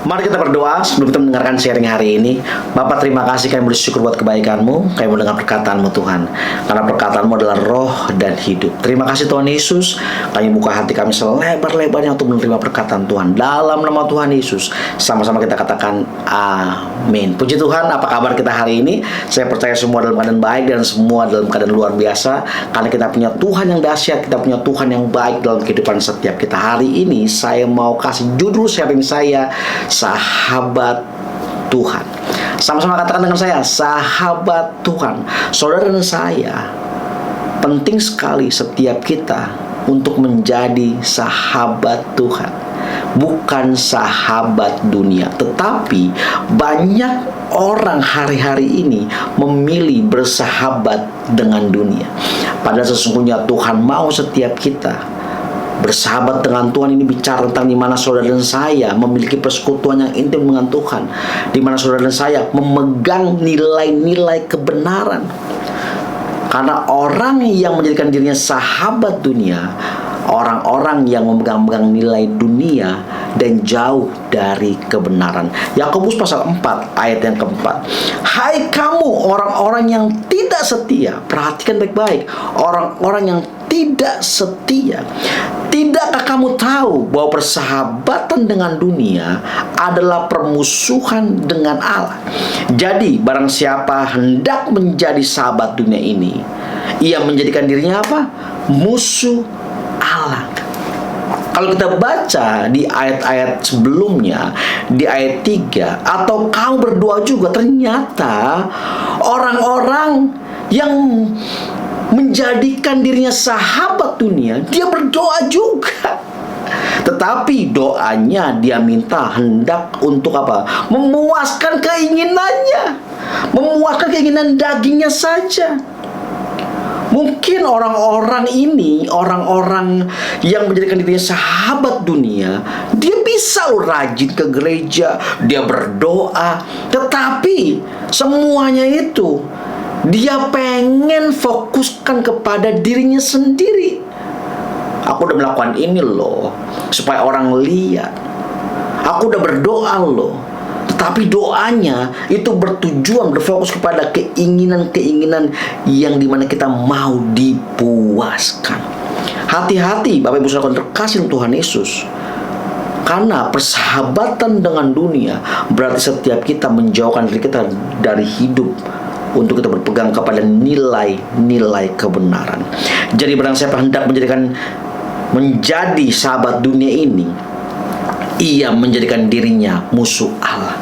Mari kita berdoa sebelum kita mendengarkan sharing hari ini. Bapak, terima kasih, kami bersyukur buat kebaikan-Mu. Kami mendengar perkataan-Mu Tuhan, karena perkataan-Mu adalah roh dan hidup. Terima kasih Tuhan Yesus. Kami buka hati kami selebar-lebarnya untuk menerima perkataan Tuhan. Dalam nama Tuhan Yesus, sama-sama kita katakan amin. Puji Tuhan. Apa kabar kita hari ini? Saya percaya semua dalam keadaan baik dan semua dalam keadaan luar biasa, karena kita punya Tuhan yang dahsyat, kita punya Tuhan yang baik dalam kehidupan setiap kita. Hari ini saya mau kasih judul sharing saya, sahabat Tuhan. Sama-sama katakan dengan saya, sahabat Tuhan. Saudara dan saya, penting sekali setiap kita untuk menjadi sahabat Tuhan. Bukan sahabat dunia, tetapi banyak orang hari-hari ini memilih bersahabat dengan dunia. Padahal sesungguhnya Tuhan mau setiap kita bersahabat dengan Tuhan. Ini bicara tentang di mana saudara dan saya memiliki persekutuan yang intim dengan Tuhan, di mana saudara dan saya memegang nilai-nilai kebenaran. Karena orang yang menjadikan dirinya sahabat dunia, orang-orang yang memegang nilai dunia dan jauh dari kebenaran. Yakobus pasal 4 ayat yang keempat. Hai kamu orang-orang yang tidak setia. Perhatikan baik-baik. Orang-orang yang tidak setia. Tidakkah kamu tahu bahwa persahabatan dengan dunia adalah permusuhan dengan Allah? Jadi barang siapa hendak menjadi sahabat dunia ini, ia menjadikan dirinya apa? Musuh Allah. Kalau kita baca di ayat-ayat sebelumnya, di ayat 3, atau kamu berdoa juga, ternyata orang-orang yang menjadikan dirinya sahabat dunia, dia berdoa juga. Tetapi doanya dia minta hendak untuk apa? Memuaskan keinginannya, memuaskan keinginan dagingnya saja. Mungkin orang-orang ini, orang-orang yang menjadikan dirinya sahabat dunia, dia bisa rajin ke gereja, dia berdoa, tetapi semuanya itu dia pengen fokuskan kepada dirinya sendiri. Aku udah melakukan ini loh, supaya orang lihat. Aku udah berdoa loh. Tetapi doanya itu bertujuan, berfokus kepada keinginan-keinginan yang dimana kita mau dipuaskan. Hati-hati Bapak Ibu Saudara terkasih Tuhan Yesus. Karena persahabatan dengan dunia berarti setiap kita menjauhkan diri kita dari hidup untuk kita berpegang kepada nilai-nilai kebenaran. Jadi barang siapa hendak menjadi sahabat dunia ini, ia menjadikan dirinya musuh Allah.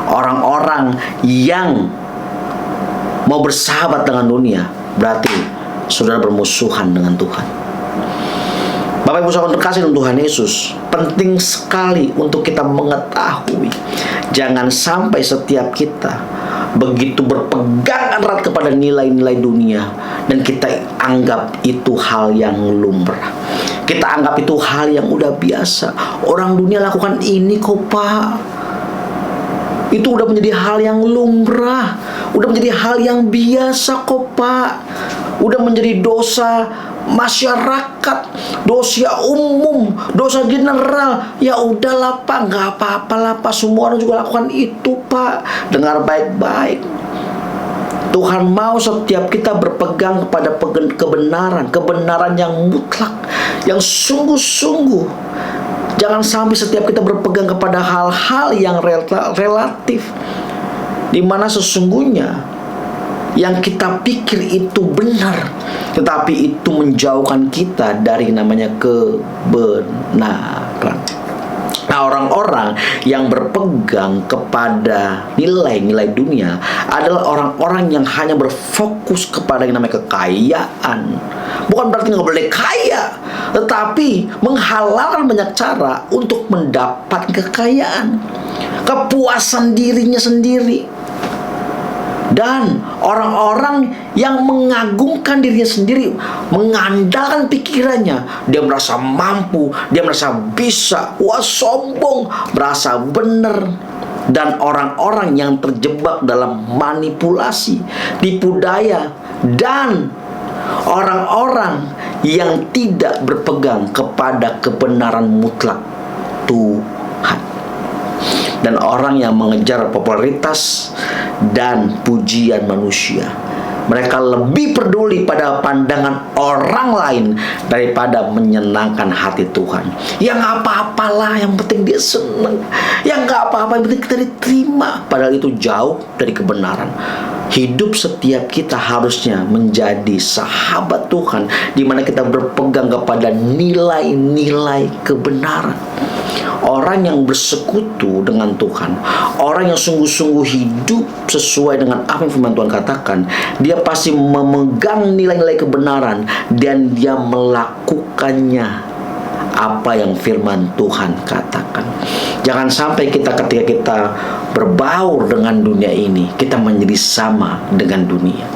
Orang-orang yang mau bersahabat dengan dunia berarti saudara bermusuhan dengan Tuhan. Bapak Ibu Saudara terkasih Tuhan Yesus, penting sekali untuk kita mengetahui, jangan sampai setiap kita begitu berpegang erat kepada nilai-nilai dunia dan kita anggap itu hal yang lumrah. Kita anggap itu hal yang udah biasa. Orang dunia lakukan ini kok Pak. Itu udah menjadi hal yang lumrah, udah menjadi hal yang biasa kok Pak. Udah menjadi dosa masyarakat, dosa umum, dosa general. Ya udahlah Pak, nggak apa-apa lah Pak, semua orang juga lakukan itu Pak. Dengar baik-baik, Tuhan mau setiap kita berpegang kepada kebenaran yang mutlak, yang sungguh-sungguh. Jangan sampai setiap kita berpegang kepada hal-hal yang relatif, di mana sesungguhnya yang kita pikir itu benar, tetapi itu menjauhkan kita dari namanya kebenaran. Nah, orang-orang yang berpegang kepada nilai-nilai dunia adalah orang-orang yang hanya berfokus kepada yang namanya kekayaan. Bukan berarti nggak boleh kaya, tetapi menghalalkan banyak cara untuk mendapat kekayaan, kepuasan dirinya sendiri. Dan orang-orang yang mengagungkan dirinya sendiri, mengandalkan pikirannya, dia merasa mampu, dia merasa bisa, wah sombong, merasa benar. Dan orang-orang yang terjebak dalam manipulasi, tipu daya, dan orang-orang yang tidak berpegang kepada kebenaran mutlak Tuhan. dan orang yang mengejar popularitas dan pujian manusia. Mereka lebih peduli pada pandangan orang lain daripada menyenangkan hati Tuhan. Ya nggak apa-apalah, yang penting dia senang. Ya nggak apa-apa, yang penting kita diterima. Padahal itu jauh dari kebenaran. Hidup setiap kita harusnya menjadi sahabat Tuhan, di mana kita berpegang kepada nilai-nilai kebenaran. Orang yang bersekutu dengan Tuhan, orang yang sungguh-sungguh hidup sesuai dengan apa yang firman Tuhan katakan, dia pasti memegang nilai-nilai kebenaran dan dia melakukannya apa yang firman Tuhan katakan. Jangan sampai ketika kita berbaur dengan dunia ini, kita menjadi sama dengan dunia.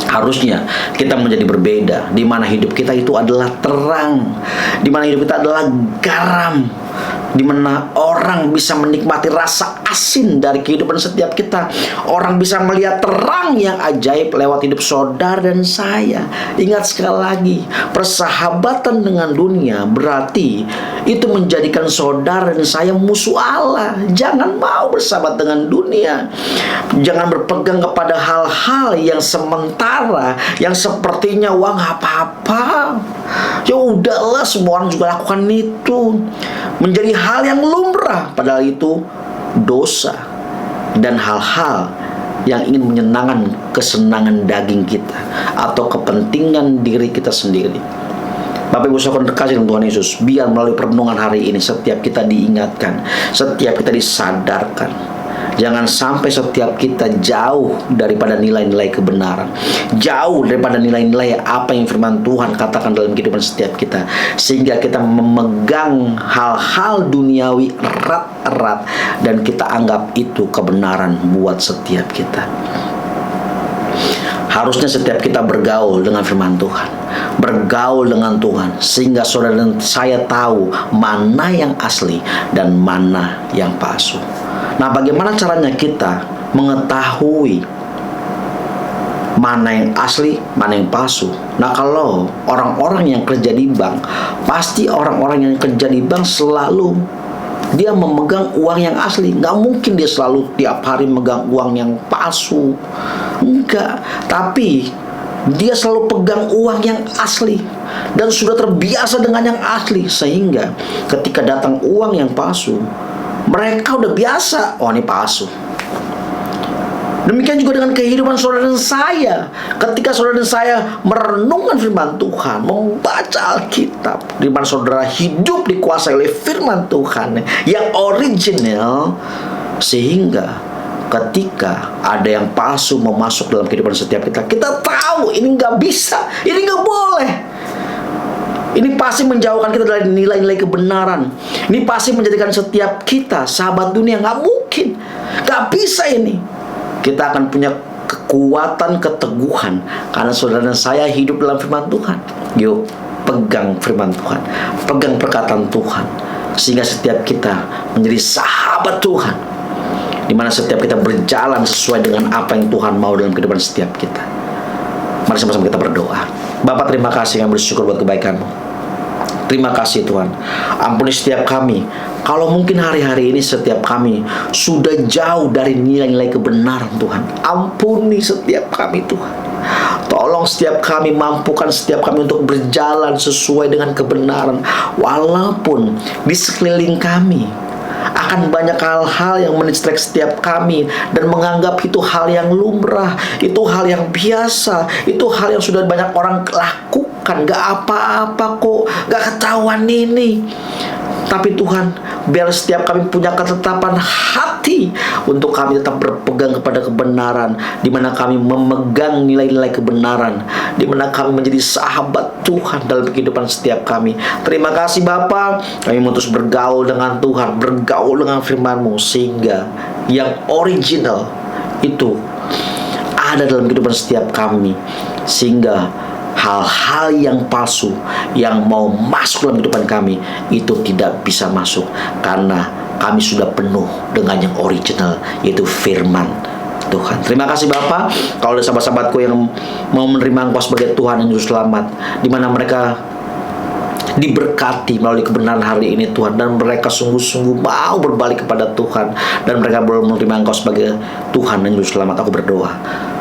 Harusnya kita menjadi berbeda, di mana hidup kita itu adalah terang, di mana hidup kita adalah garam, di mana orang bisa menikmati rasa asin dari kehidupan setiap kita. Orang bisa melihat terang yang ajaib lewat hidup saudara dan saya. Ingat sekali lagi, persahabatan dengan dunia berarti itu menjadikan saudara dan saya musuh Allah. Jangan mau bersahabat dengan dunia. Jangan berpegang kepada hal-hal yang sementara, yang sepertinya wah nggak apa-apa, ya udahlah, semua orang juga lakukan itu, menjadi hal yang lumrah, padahal itu dosa dan hal-hal yang ingin menyenangkan kesenangan daging kita atau kepentingan diri kita sendiri. Bapak Ibu Saudara terkasih dalam Tuhan Yesus, biar melalui perenungan hari ini setiap kita diingatkan, setiap kita disadarkan. Jangan sampai setiap kita jauh daripada nilai-nilai kebenaran, jauh daripada nilai-nilai apa yang firman Tuhan katakan dalam kehidupan setiap kita, sehingga kita memegang hal-hal duniawi erat-erat dan kita anggap itu kebenaran buat setiap kita. Harusnya setiap kita bergaul dengan firman Tuhan, bergaul dengan Tuhan, sehingga saudara dan saya tahu mana yang asli dan mana yang palsu. Nah, bagaimana caranya kita mengetahui mana yang asli, mana yang palsu? Nah, kalau orang-orang yang kerja di bank, pasti orang-orang yang kerja di bank selalu dia memegang uang yang asli. Nggak mungkin dia selalu tiap hari megang uang yang palsu. Enggak. Tapi dia selalu pegang uang yang asli dan sudah terbiasa dengan yang asli, sehingga ketika datang uang yang palsu, mereka udah biasa, oh ini palsu. Demikian juga dengan kehidupan saudara dan saya. Ketika saudara dan saya merenungkan firman Tuhan, membaca Alkitab, di mana saudara hidup dikuasai oleh firman Tuhan yang original, sehingga ketika ada yang palsu mau masuk dalam kehidupan setiap kita, kita tahu ini nggak bisa, ini nggak boleh. Ini pasti menjauhkan kita dari nilai-nilai kebenaran. Ini pasti menjadikan setiap kita sahabat dunia. Nggak mungkin, nggak bisa ini. Kita akan punya kekuatan, keteguhan, karena saudara dan saya hidup dalam firman Tuhan. Yuk, pegang firman Tuhan, pegang perkataan Tuhan, sehingga setiap kita menjadi sahabat Tuhan, di mana setiap kita berjalan sesuai dengan apa yang Tuhan mau dalam kehidupan setiap kita. Mari sama-sama kita berdoa. Bapak, terima kasih, kami bersyukur buat kebaikan-Mu. Terima kasih Tuhan. Ampuni setiap kami, kalau mungkin hari-hari ini setiap kami sudah jauh dari nilai-nilai kebenaran Tuhan. Ampuni setiap kami Tuhan. Tolong setiap kami, mampukan setiap kami untuk berjalan sesuai dengan kebenaran. Walaupun di sekeliling kami akan banyak hal-hal yang mendistract setiap kami dan menganggap itu hal yang lumrah, itu hal yang biasa, itu hal yang sudah banyak orang lakukan, gak apa-apa kok, gak ketahuan ini. Tapi Tuhan, biar setiap kami punya ketetapan hati untuk kami tetap berpegang kepada kebenaran, di mana kami memegang nilai-nilai kebenaran, di mana kami menjadi sahabat Tuhan dalam kehidupan setiap kami. Terima kasih Bapa, kami mau terus bergaul dengan Tuhan, bergaul dengan firman-Mu, sehingga yang original itu ada dalam kehidupan setiap kami, sehingga hal-hal yang palsu yang mau masuk dalam kehidupan kami itu tidak bisa masuk, karena kami sudah penuh dengan yang original, yaitu firman Tuhan. Terima kasih Bapak. Kalau ada sahabat-sahabatku yang mau menerima Engkau sebagai Tuhan dan Juru Selamat, di mana mereka diberkati melalui kebenaran hari ini Tuhan, dan mereka sungguh-sungguh mau berbalik kepada Tuhan, dan mereka belum menerima Engkau sebagai Tuhan dan Juru Selamat. Aku berdoa,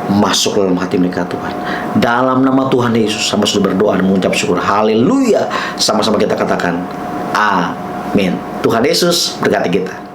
masuk dalam hati mereka Tuhan, dalam nama Tuhan Yesus. Sama sudah berdoa dan mengucap syukur, haleluya. Sama-sama kita katakan amin. Tuhan Yesus berkati kita.